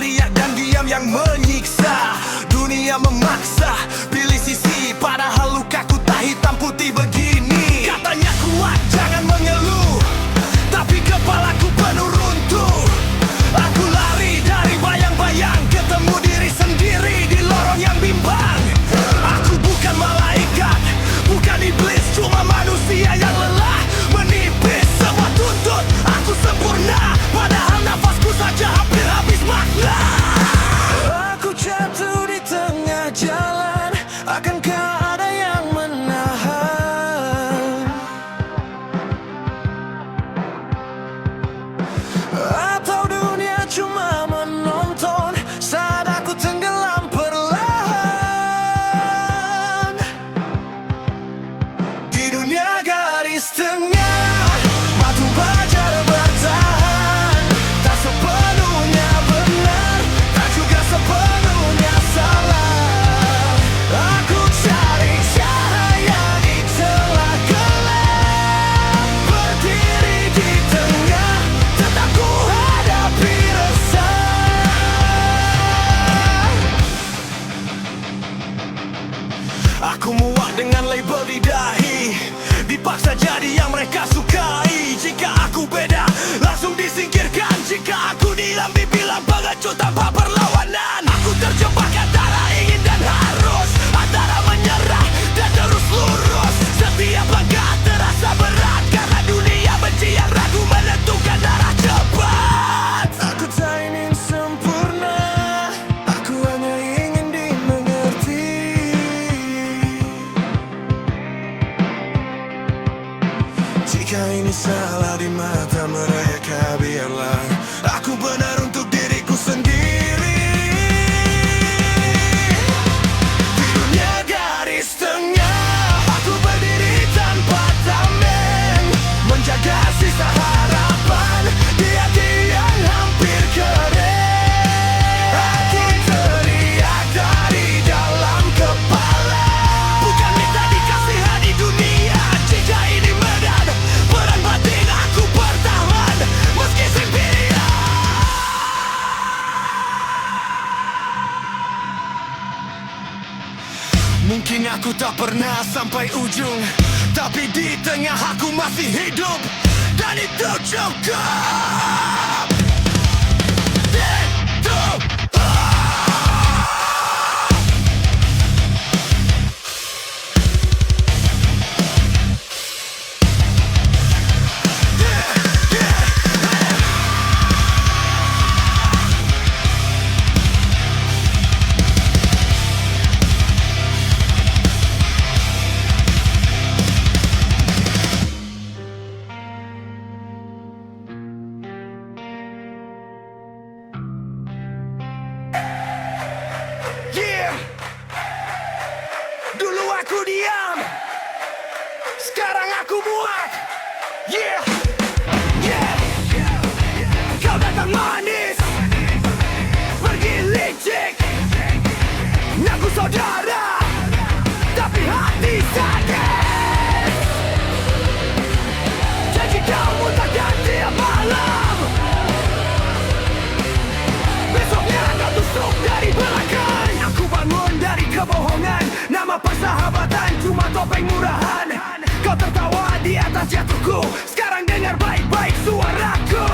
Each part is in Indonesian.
teriak dan diam yang menyiksa. Dunia memaksa pilih sisi, padahal lukaku tak hitam putih begini. Katanya kuat jangan mengeluh, tapi kepalaku penuh runtuh. Aku lari dari bayang-bayang, ketemu diri sendiri di lorong yang bimbang. Aku bukan malaikat, bukan iblis, cuma manusia yang lelah menipis. Semua tuntut aku sempurna, padahal nafasku saja hampir habis makna. Aku jatuh di tengah jalan, akankah ada yang menahan? Atau dunia cuma menonton saat aku tenggelam perlahan? Di dunia garis tengah, batu baja bertahan. Tak sepenuhnya benar, tak juga sepenuhnya salah. Aku cari cahaya di celah gelap, berdiri di tengah, tetap ku hadapi resah. Aku muak dengan label di dahi, dipaksa jadi yang mereka sukai. Jika aku beda, langsung disingkirkan. Jika aku diambil bilang pengecut tanpa perlawanan. Aku terjebak antara ingin dan harus, antara menyerah dan terus lurus. Setiap langkah terasa berat, karena dunia benci yang ragu menentukan arah cepat. Aku tak ingin sempurna, aku hanya ingin dimengerti. Jika ini salah di mata mereka, biarlah aku benar untuk diriku sendiri. Di dunia garis tengah, aku berdiri tanpa tameng, menjaga sisa harapan di hati yang hampir kering. Aku teriak dari dalam kepala, bukan minta dikasihani dunia. Jika ini medan perang batin, aku bertahan meski sendirian. Mungkin aku tak pernah sampai ujung, tapi di tengah aku masih hidup, dan itu cukup. Yeah. Dulu aku diam, sekarang aku muak. Yeah. Yeah. Kau datang manis, pergi licik, ngaku saudara, tapi hati sakit. Janji kamu takkan tiap malam, besoknya kau tusuk dari belakang. Aku bangun dari kebohongan, nama persahabatan cuma topeng murahan. Kau tertawa di atas jatuhku, sekarang dengar baik-baik suaraku.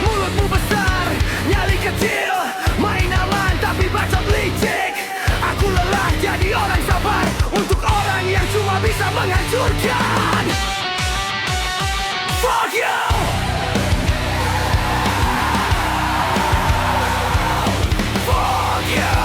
Mulutmu besar, nyali kecil, main aman tapi bacot licik. Aku lelah jadi orang sabar untuk orang yang cuma bisa menghancurkan. Fuck you! Fuck you!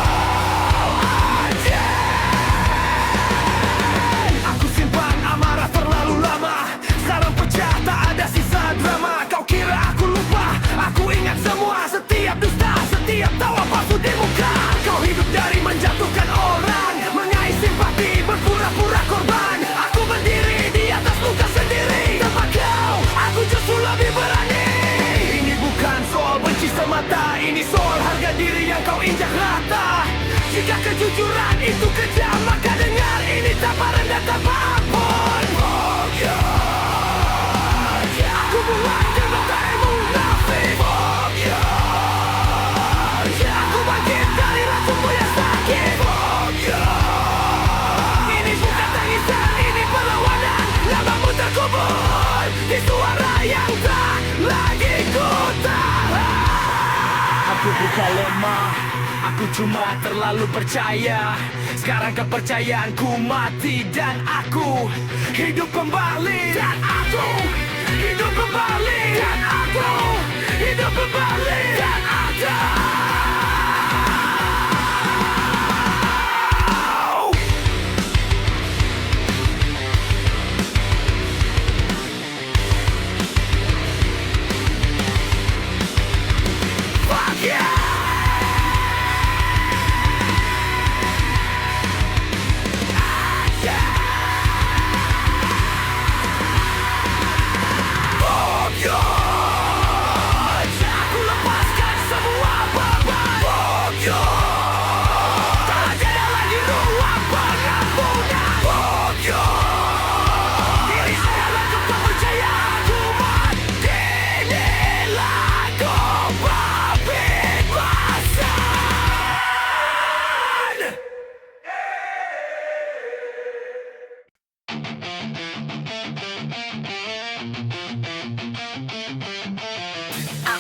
Aku simpan amarah terlalu lama, sarang pecah tak ada sisa drama. Kau kira aku lupa? Aku ingat semua, setiap dusta, setiap tawa palsu di muka. Kau hidup dari menjatuhkan orang, mengais simpati, berpura-pura korban. Aku berdiri di atas luka sendiri, tanpa kau, aku justru lebih berani. Ini bukan soal benci semata, ini soal harga diri yang kau injak rata. Jika kejujuran itu kejam, maka dengar ini tamparan dan tanpa ampun. Oh God, aku buat kata munafik. Oh God, yang tak lagi ku tahan. Aku bukan lemah, aku cuma terlalu percaya. Sekarang kepercayaanku mati dan aku hidup kembali. Dan aku hidup kembali. Dan aku hidup kembali. Dan ada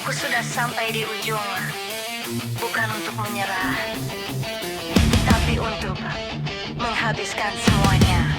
aku sudah sampai di ujung, bukan untuk menyerah, tapi untuk menghabiskan semuanya.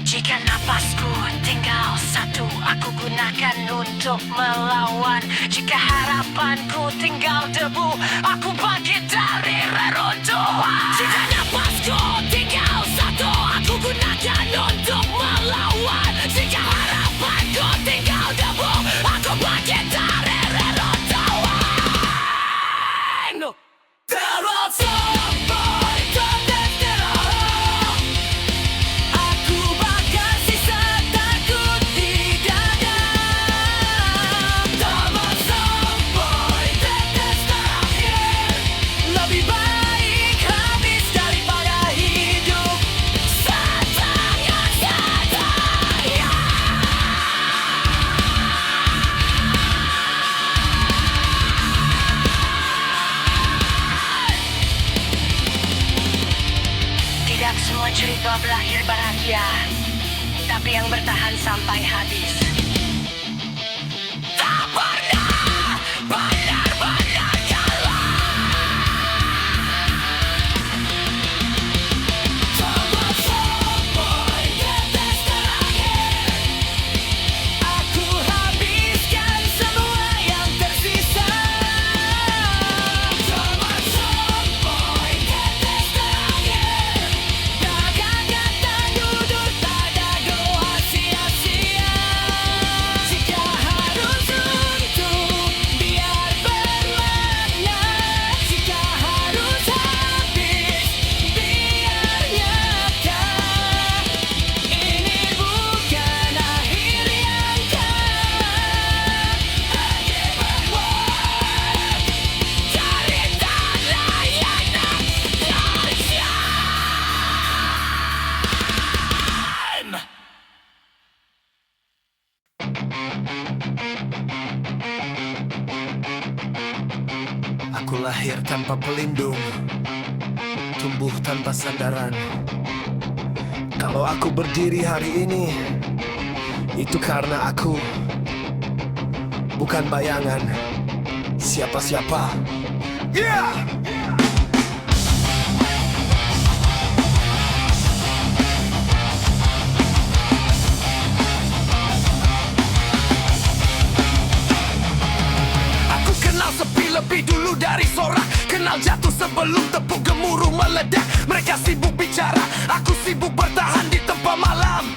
Jika napasku tinggal satu, aku gunakan untuk melawan. Jika harapanku tinggal debu, aku bangkit dari reruntuhan. Jika napasku tinggal satu, aku gunakan untuk melawan. Jika harapanku tinggal debu, aku bangkit dari reruntuhan. Terus sampai ke titik aku bakal sisa takut di dada. Terus sampai tetes terakhir Semua cerita berakhir bahagia, tapi yang bertahan sampai habis. Tak pernah benar-benar kalah. Coba sampai tetes terakhir, aku habiskan semua yang tersisa. Coba sampai tetes terakhir, takkan duduk pada doa sia-sia. Jika harus runtuh, biar bermakna. Jika harus habis, biar nyata. Ini bukan akhir yang kalah. Again work, cari tanah yang dahsyat. Aku lahir tanpa pelindung, tumbuh tanpa sandaran. Kalau aku berdiri hari ini, itu karena aku bukan bayangan siapa-siapa. Yeah! Aku kenal sepi lebih dulu dari sorak, kenal jatuh sebelum tepuk gemuruh meledak. Mereka sibuk bicara, aku sibuk bertahan di tempat malam.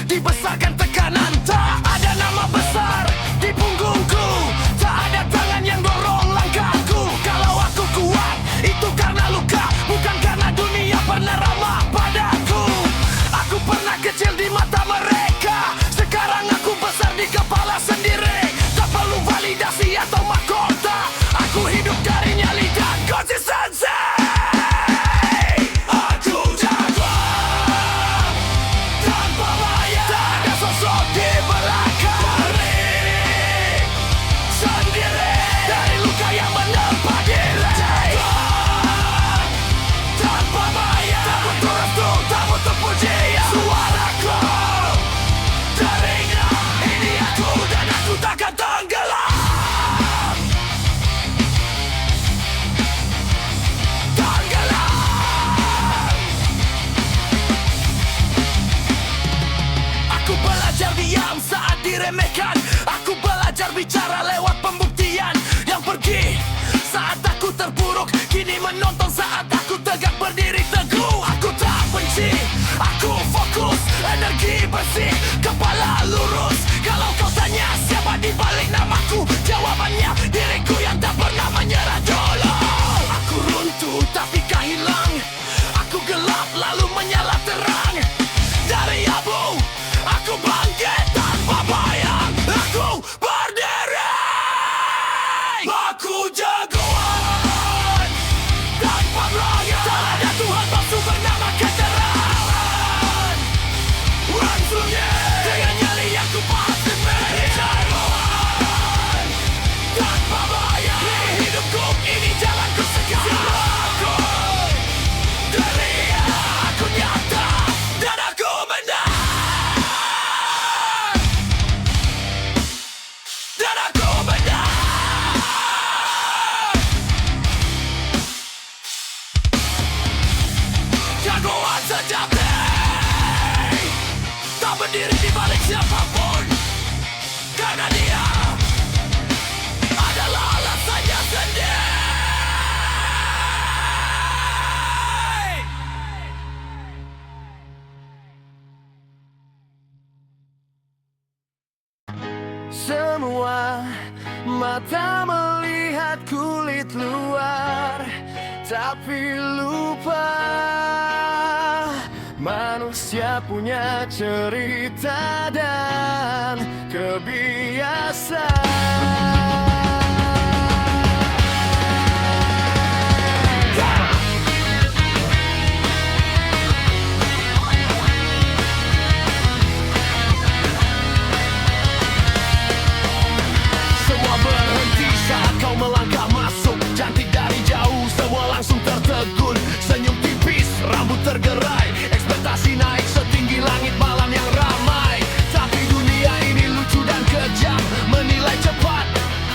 Dibesarkan tekanan, tak ada nama besar di punggungku, tak ada tangan yang dorong langkahku. Kalau aku kuat, itu karena luka, bukan karena dunia pernah ramah padaku. Aku pernah kecil di mata mereka, sekarang aku besar di kepala sendiri. Tak perlu validasi atau mahkota, aku hidup dari nyali dan konsistensi. Aku jago tanpa bayar, tak ada sosok di belakang. Berdiri sendiri dari luka yang menempa diri. Jago tanpa bayar, tak butuh restu, tak butuh pujian. Suaraku teringat, ini aku dan aku takkan tenggelam. Tenggelam. Aku belajar diam saat diremehkan, aku belajar bicara lewat pembuktian. Yang pergi saat aku terpuruk, kini menonton saat aku tegak berdiri teguh. Aku tak benci, aku fokus, energi bersih, kepala lurus. Kalau kau tanya siapa di balik namaku, jawabannya diriku yang tak pernah menyerah dulu. Aku runtuh tapi tak hilang, aku gelap lalu menyala terang. Dari abu, aku bangkit tanpa bayang, aku berdiri. Aku jagoan tanpa raya, tak ada Tuhan palsu bernama keterangan. Run sunyi dengan nyali yang ku pasti miliki. Jagoan tanpa bayang, ini hidupku, ini jalanku sekarang. Aku deria, aku nyata dan aku menang. Dan aku menang. Jagoan sejati, tak berdiri di balik siapapun, karena dia adalah alasannya sendiri. Semua mata melihat kulit luar, tapi lupa manusia punya cerita dan kebiasaan. Semua berhenti saat kau melangkah masuk, cantik dari jauh, semua langsung tertegun. Senyum tipis, rambut tergerai, ekspektasi Ekspektasi naik setinggi langit malam yang ramai. Tapi dunia ini lucu dan kejam, menilai cepat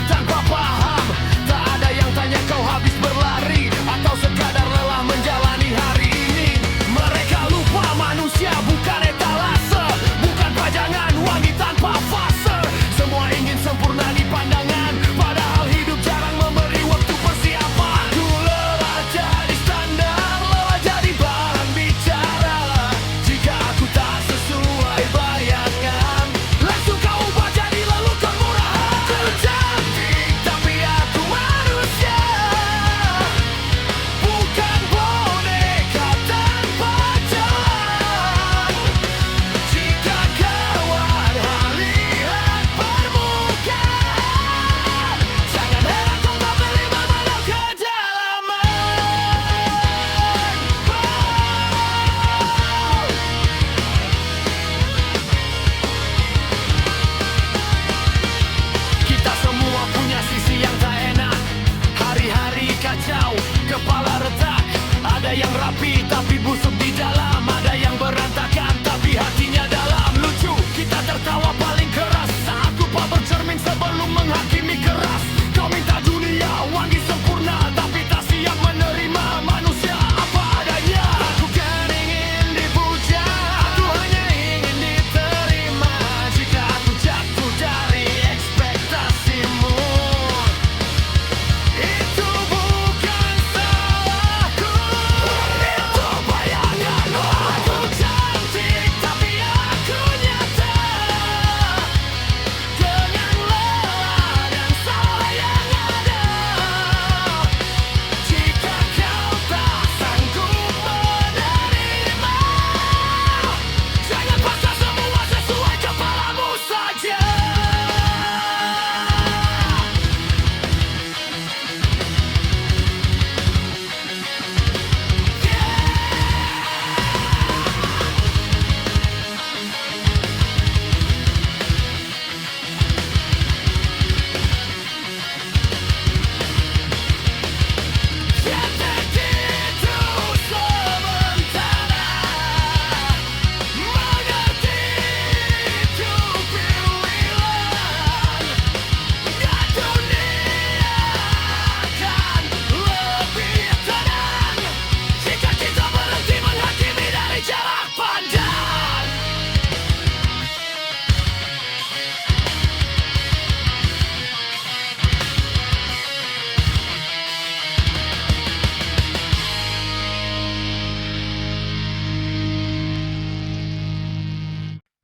tanpa paham. Tak ada yang tanya kau habis berlari atau sekadar lelah menjalani hari ini. Mereka lupa manusia bukan etalase, bukan pajangan wangi tanpa fase. Semua ingin sempurna di pandangan, padahal hidup jarang memberi waktu persiapan. Ku lelah jadi standar, lelah jadi bahan bicara. Jika aku tak sesuai bayangan, langsung kau ubah jadi lelucon murahan. Aku cantik tapi aku manusia, bukan boneka tanpa jalan. Jika kawan lihat permukaan, jangan heran kau tak beli memandang kedalaman. Kita semua punya sisi yang tak enak. Hari-hari kacau, kepala retak. Ada yang rapi tapi busuk di dalam. Ada yang berantakan tapi hatinya dalam. Lucu, kita tertawa paling keras saat lupa bercermin sebelum menghakimi keras. Kau minta dunia wangi sempurna, tapi tak siap menerima manusia apa adanya. Aku kan ingin dipuja, aku hanya ingin diterima. Jika aku jatuh dari ekspektasimu, itu bukan salahku, itu bayanganmu. Aku cantik tapi aku nyata, dengan lelah dan salah yang ada. Jika kau tak sanggup menerima, jangan paksa semua sesuai kepalamu saja. Cantik itu sementara, mengerti itu pilihan. Dan dunia akan lebih tenang jika kita berhenti menghakimi dari jarak pandang.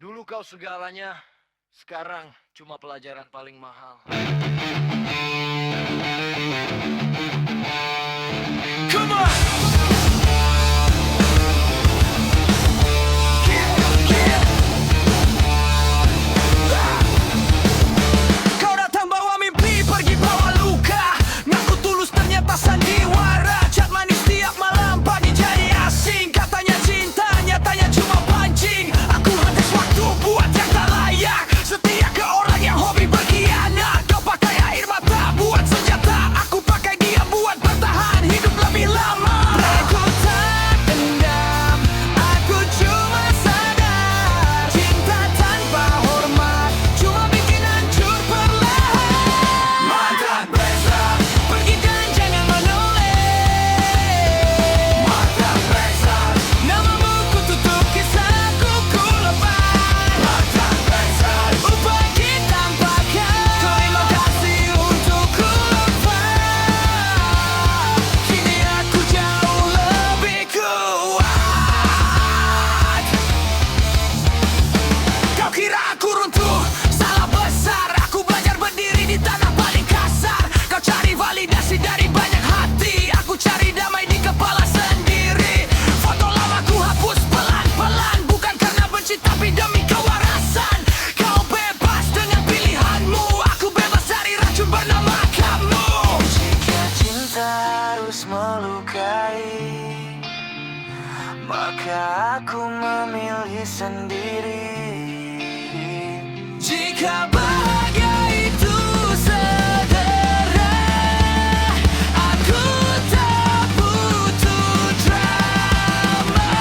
Dulu kau segalanya, sekarang cuma pelajaran paling mahal. Come on! Kau datang bawa mimpi, pergi bawa luka. Ngaku tulus ternyata sandiwara. Cat manis tiap malam, pagi jadi asing. Katanya cinta, nyatanya cuma pancing. Aku habis waktu buat yang tak layak, setia ke orang yang hobi berkhianat. Kau pakai air mata buat senjata, aku pakai dia buat bertahan hidup lebih lama. Aku tak dendam, aku cuma sadar. Cinta tanpa hormat cuma bikin hancur perlahan. Mantan Reza, pergi dan jangan menoleh. Mantan Reza, namamu ku tutup, kisahku ku lepas. Mantan Reza, pergi tanpa kau. Terima kasih untuk ku lepas. Kini aku jauh lebih kuat. Kau kira aku runtuh, salah besar. Aku belajar berdiri di tanah paling kasar. Kau cari validasi dari banyak hati, aku cari damai di kepala sendiri. Foto lama ku hapus pelan-pelan, bukan karena benci tapi demi kewarasan. Kau bebas dengan pilihanmu, aku bebas dari racun bernama kamu. Jika cinta harus melukai, maka aku memilih sendiri. Jika bahagia itu segera, aku tak butuh drama.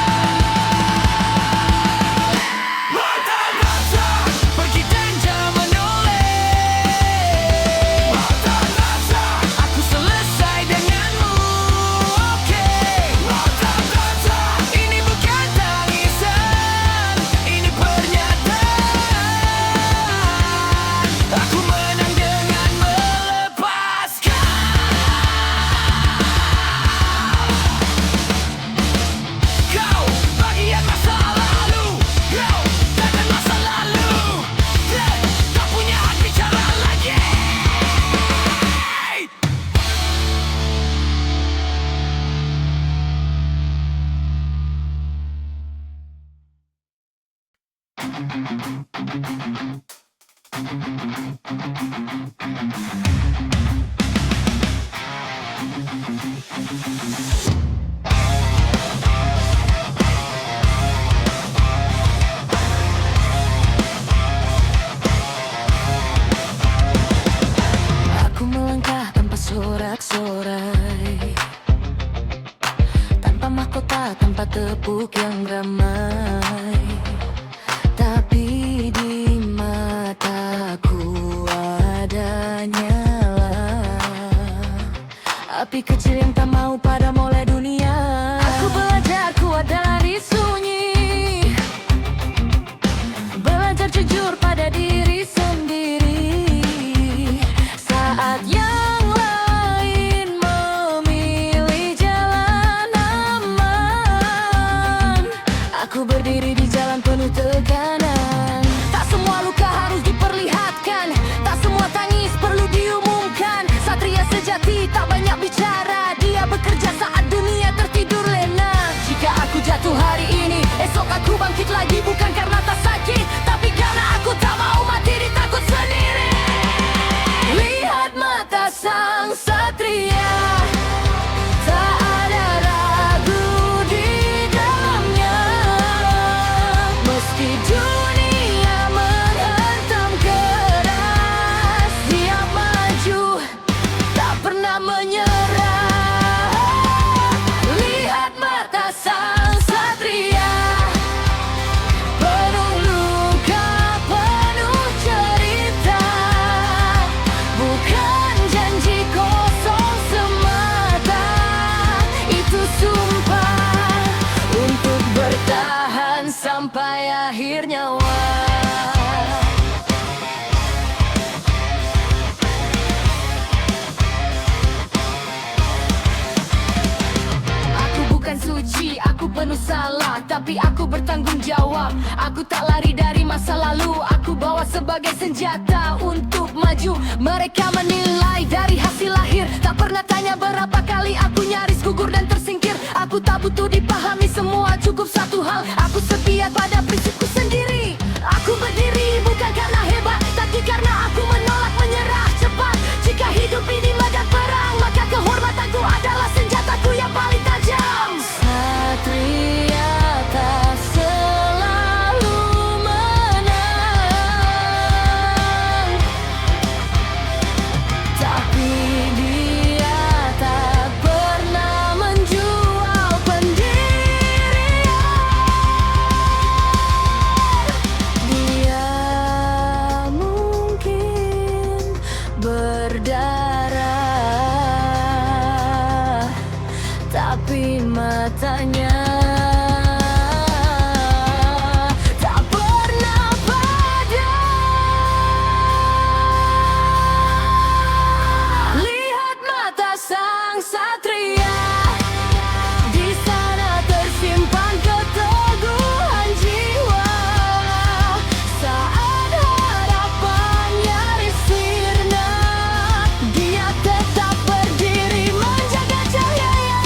Aku melangkah tanpa sorak-sorai, tanpa mahkota, tanpa tepuk yang ramai. Tapi di mataku ada nyala api kecil yang tak mau pada mulai dunia. Aku belajar kuat dari sunyi, belajar jujur pada diri sendiri. Saat yang lain memilih jalan aman, aku berdiri di jalan penuh tekanan. Tak semua luka harus diperlihatkan, tak semua tangis perlu diumumkan. Satria sejati tak banyak bicara, dia bekerja saat dunia tertidur lena. Jika aku jatuh hari ini, esok aku bangkit lagi. Bukan karena tak sakit, tapi karena aku tak mau mati ditakut sendiri. Lihat mata sang satria, tak ada ragu di dalamnya. Meski dunia menghantam keras, dia maju, tak pernah menyerah. Lihat mata sang satria, penuh luka, penuh cerita. Bukan janji kosong semata, itu sumpah untuk bertahan sampai akhir nyawa. Aku bukan suci, aku penuh salah, tapi aku bertanggung jawab. Aku tak lari dari masa lalu, aku bawa sebagai senjata untuk maju. Mereka menilai dari hasil lahir, tak pernah tanya berapa kali aku nyaris gugur dan tersingkir. Aku tak butuh dipahami semua, cukup satu hal, aku setia pada prinsipku sendiri. Aku berdiri bukan karena hebat, tapi karena aku menolak menyerah cepat. Jika hidup ini medan perang, maka kehormatanku adalah senjataku yang paling tajam. Satria tak selalu menang, tapi dia tak pernah menjual pendirian. Dia mungkin berdarah, tapi matanya tak pernah padam. Lihat mata sang satria, di sana tersimpan keteguhan jiwa. Saat harapan nyaris sirna, dia tetap berdiri menjaga cahaya.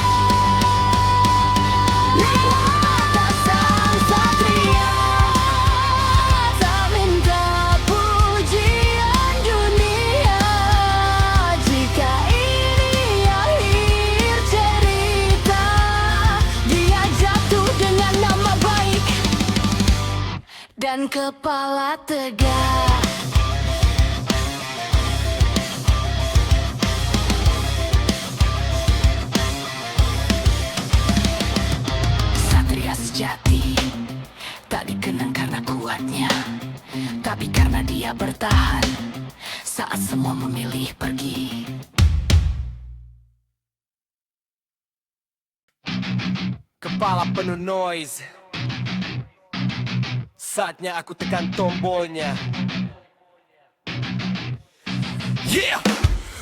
Lihat mata sang satria, tak minta pujian dunia. Jika ini akhir cerita, dia jatuh dengan nama baik dan kepala tegak. Satria sejati tak dikenang karena kuatnya, tapi karena dia bertahan saat semua memilih pergi. Kepala penuh noise, saatnya aku tekan tombolnya. Yeah!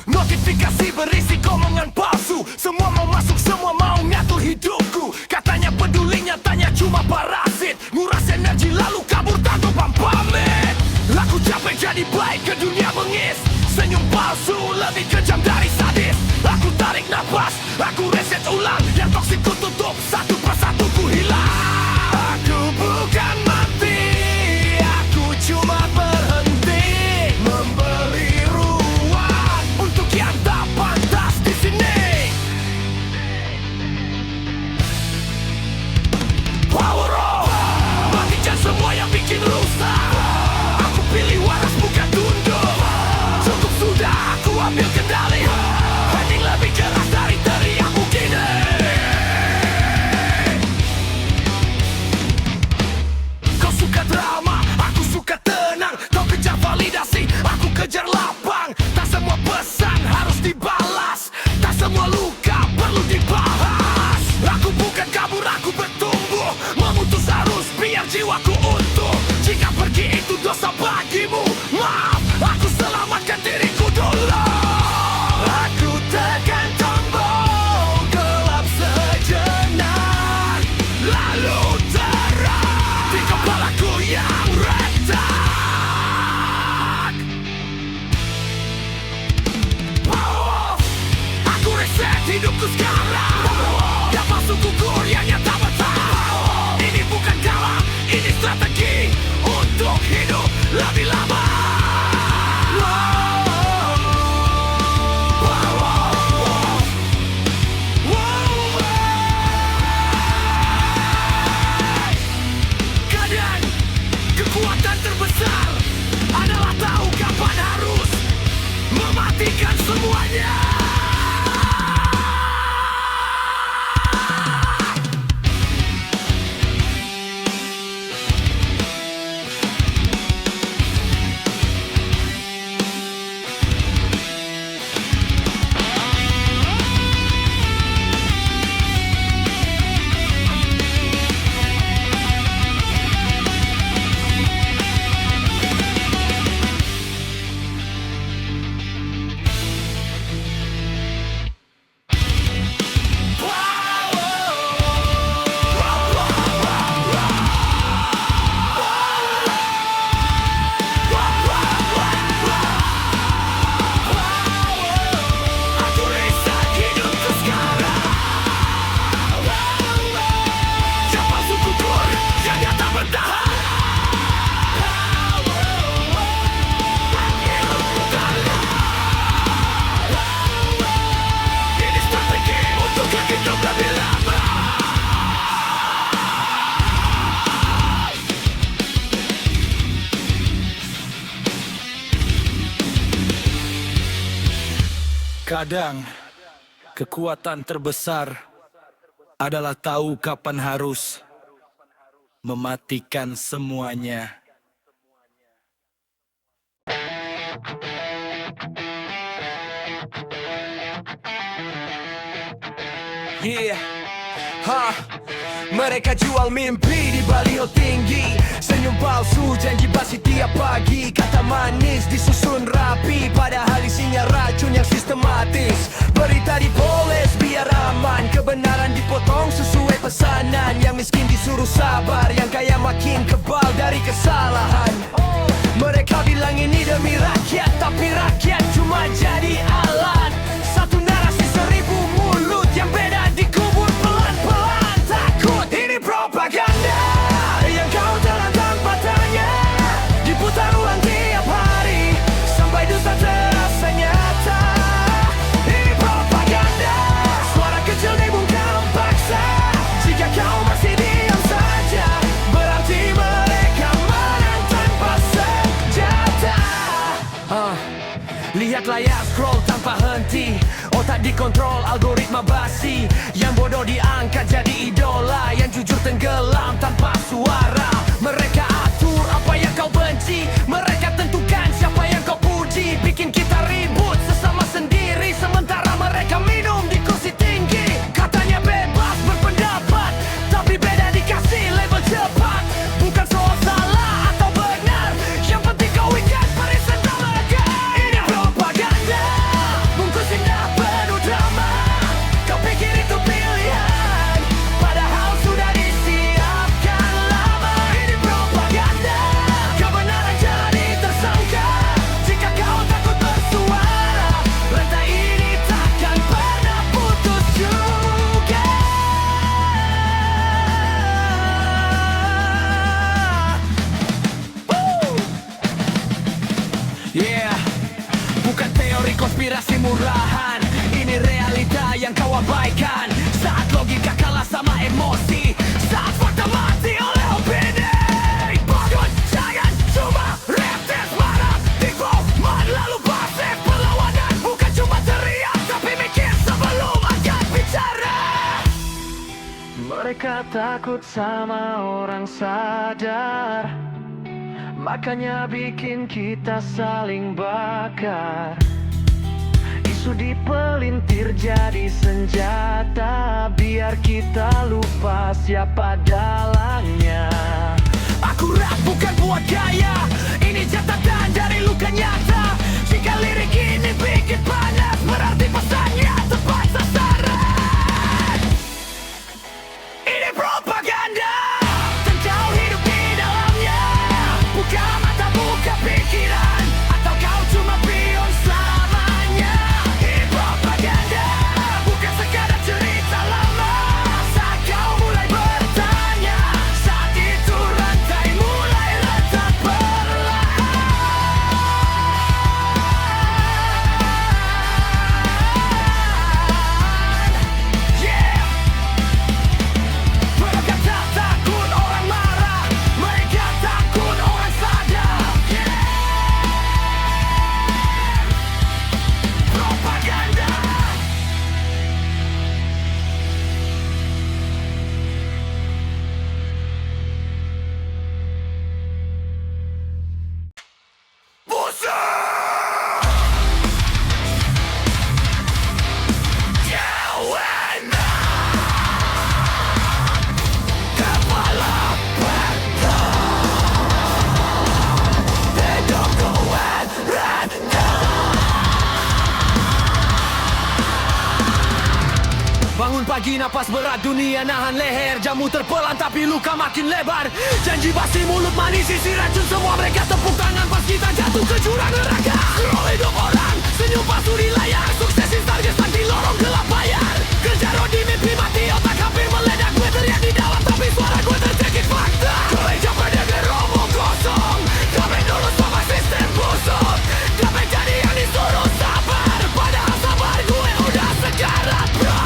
Notifikasi berisi omongan palsu, semua mau masuk, semua mau ngatur hidupku. Katanya peduli, nyatanya cuma parasit, nguras energi lalu kabur tanpa pamit. Aku capek jadi baik, ke dunia mengis. Senyum palsu lebih kejam dari sadis. Aku tarik nafas, aku reset ulang. Yang toksik ku tutup, satu persatu ku hilang. Aku bukan mati, Terkadang kekuatan terbesar adalah tahu kapan harus mematikan semuanya. Yeah, mereka jual mimpi di baliho tinggi, senyum palsu, janji basi tiap pagi, kata manis disusun rapi, padahal isinya racun yang sistematis. Berita dipoles biar aman, kebenaran dipotong sesuai pesanan. Yang miskin disuruh sabar, yang kaya makin kebal dari kesalahan. Mereka bilang ini demi rakyat, tapi rakyat cuma jadi alat. Satu narasi 1000 mulut yang beda dikubur pelan-pelan. Takut ini propaganda yang kau telan tanpa tanya, diputar ulang tiap hari sampai dusta terasa nyata. Ini propaganda, suara kecil dibungkam paksa. Jika kau masih diam saja, berarti mereka menang tanpa senjata. Lihat layar scroll tanpa henti, otak dikontrol algoritma basi. Yang bodoh diangkat jadi idola, yang jujur tenggelam tanpa suara. Mereka atur apa yang kau benci, mereka tentukan siapa yang kau puji. Bikin kita ribut sesama sendiri, sementara mereka minum di kursi tinggi. Katanya bebas berpendapat, tapi beda dikasih label cepat. Bukan soal salah atau benar, yang penting kau ingat barisan mereka. Ini propaganda, bungkus indah penuh drama. Kau pikir itu pilihan, padahal sudah disiapkan lama. Ini propaganda, kebenaran jadi tersangka. Jika kau takut bersuara, rantai ini takkan pernah putus juga. Yeah, bukan teori konspirasi murahan, ini realita yang kau abaikan. Saat logika kalah sama emosi, saat fakta mati oleh opini. Bodoh, jangan cuma reptes marah, tipu-man lalu pasif. Perlawanan bukan cuma teriak, tapi mikir sebelum angkat bicara. Mereka takut sama orang sadar, makanya bikin kita saling bakar. Isu dipelintir jadi senjata, biar kita lupa siapa dalangnya. Aku rap bukan buat gaya, ini catatan dari luka nyata. Jika lirik ini bikin panas, berarti pesannya tepat sasaran. Ini propaganda, dan kau hidup di dalamnya. Buka mata, buka pikiran, atau kau cuma pion selamanya. Ini propaganda, bukan sekadar cerita lama. Saat kau mulai bertanya, saat itu rantai mulai retak perlahan. Yeah. Mereka tak takut orang marah, mereka takut orang sadar. Yeah. Propaganda. Busa! Jauhana kepala bata, tedokoan rata. Bangun pagi napas berat, dunia nahan leher. Jamu terpelan tapi luka makin lebar. Janji basi mulut manis isi racun, semua mereka tepuk tangan pas kita jatuh ke jurang neraka. Scroll hidup orang, senyum palsu di layar. Sukses instan gestak di lorong gelap bayar. Kerja rodi mimpi mati, otak hampir meledak. Gue teriak di dalam tapi suara gue tercekik fakta. Gereja pendengar omong kosong, damai dulu sama sistem busuk. Damai jadi yang disuruh sabar, padahal sabar gue udah sekarat bro.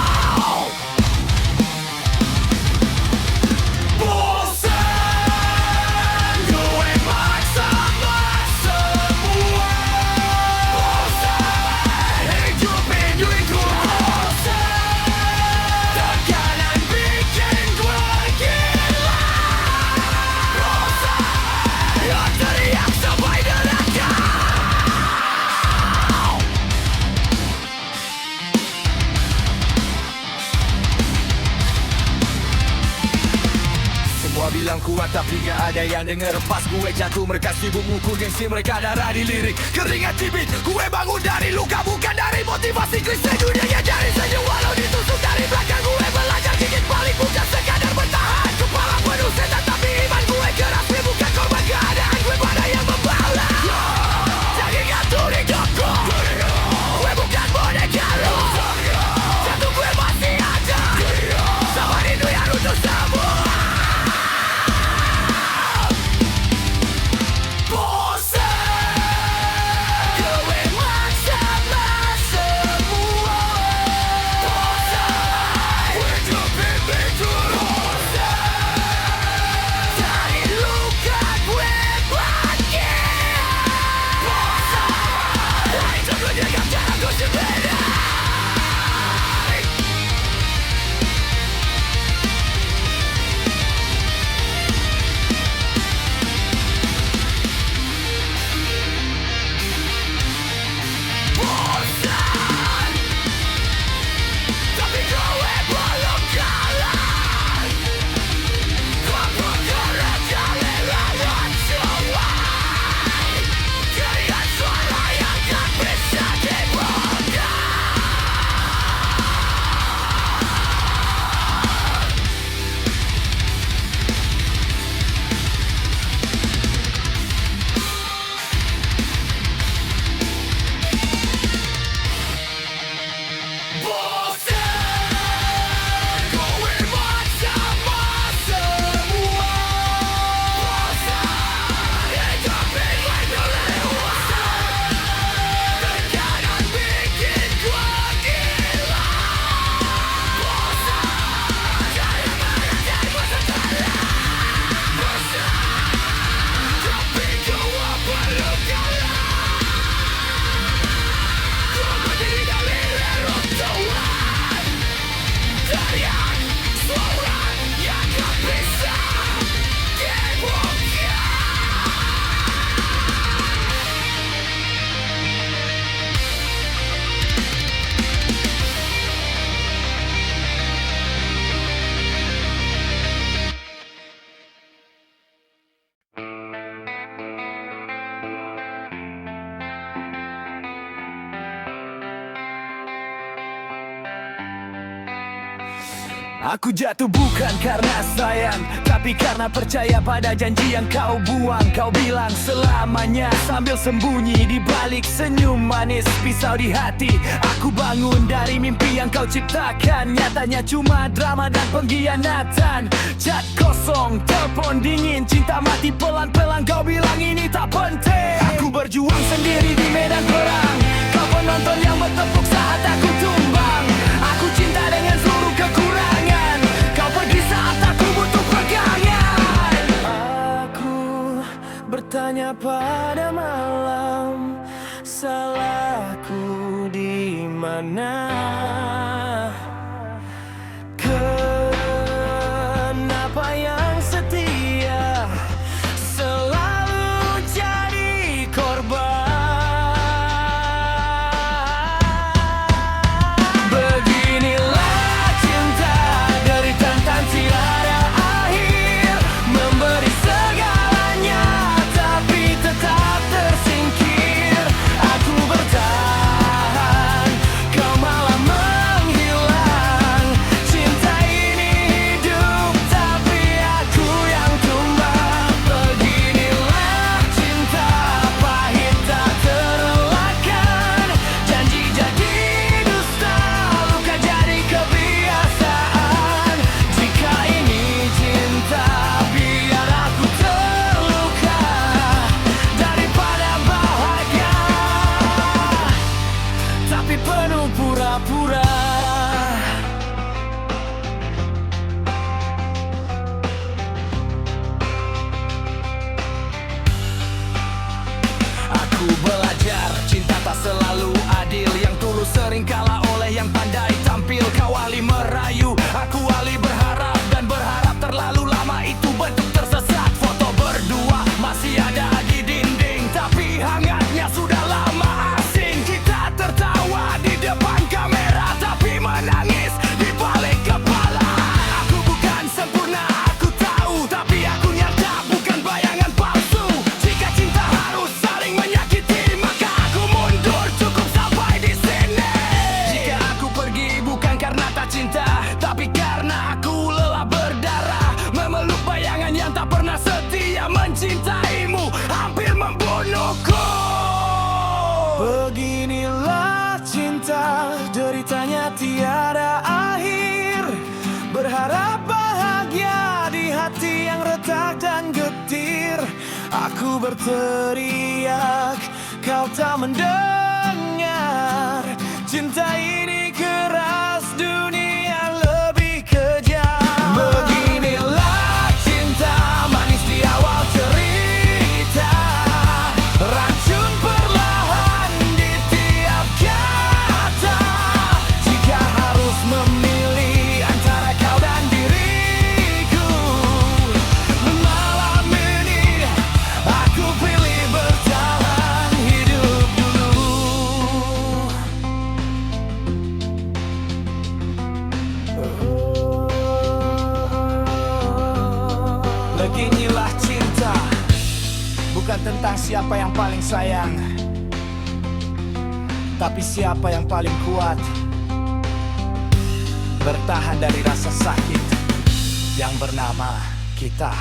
Bosan, gue maksa semua. Bosan, hidup bilang kuat tapi gak ada yang denger. Pas gue jatuh mereka sibuk mukul gengsi mereka darah di lirik. Keringat di beat, gue bangun dari luka bukan dari motivasi klise. Dunianya dari senyum walau ditusuk dari belakang. Gue belajar gigit balik bukan sekadar bertahan. Kepala penuh setan tapi iman gue keras. Gue bukan korban keadaan, gue pada yang membalas. Jangan ngatur hidupku, gue bukan boneka lo. Jatuh gue masih ada, sama rindu yang runtuh semua. Aku jatuh bukan karena sayang, tapi karena percaya pada janji yang kau buang. Kau bilang selamanya sambil sembunyi di balik senyum manis pisau di hati. Aku bangun dari mimpi yang kau ciptakan, nyatanya cuma drama dan pengkhianatan. Chat kosong, telepon dingin, cinta mati pelan-pelan. Kau bilang ini tak penting. Aku berjuang sendiri di medan perang, kau penonton yang bertepuk saat aku tumbang. Aku cinta dengan seluruh kekurangan, kau pergi saat aku butuh pegangan. Aku bertanya pada malam, salahku di mana? Kenapa yang setia selalu jadi korban? Beginilah cinta, derita dan tiada akhir, memberi segalanya tapi tetap tersingkir. Aku bertahan, kau malah menghilang. Cinta ini hidup tapi aku yang tumbang. Beginilah cinta, pahit tak terelakkan. Janji jadi dusta, luka jadi kebiasaan. Jika ini cinta, biar aku terluka daripada bahagia, tapi penuh pura-pura. Aku belajar cinta tak selalu adil, yang tulus sering kalah oleh yang pandai tampil. Kau ahli merayu, aku ahli berharap, dan berharap terlalu lama itu bentuk tersesat. Foto berdua masih ada di dinding, tapi hangatnya sudah lama asing. Kita tertawa di depan kamera, tapi menangis di balik kepala. Aku bukan sempurna, aku tahu, tapi karena aku lelah berdarah memeluk bayangan yang tak pernah setia. Mencintaimu hampir membunuhku. Beginilah cinta, deritanya tiada akhir. Berharap bahagia di hati yang retak dan getir. Aku berteriak, kau tak mendengar. Cinta ini keras, dunia lebih kejam. Beginilah cinta, manis di awal cerita, racun perlahan di tiap kata. Jika harus memilih antara kau dan diriku, malam ini aku pilih bertahan hidup dulu. Beginilah cinta, bukan tentang siapa yang paling sayang, tapi siapa yang paling kuat bertahan dari rasa sakit yang bernama kita.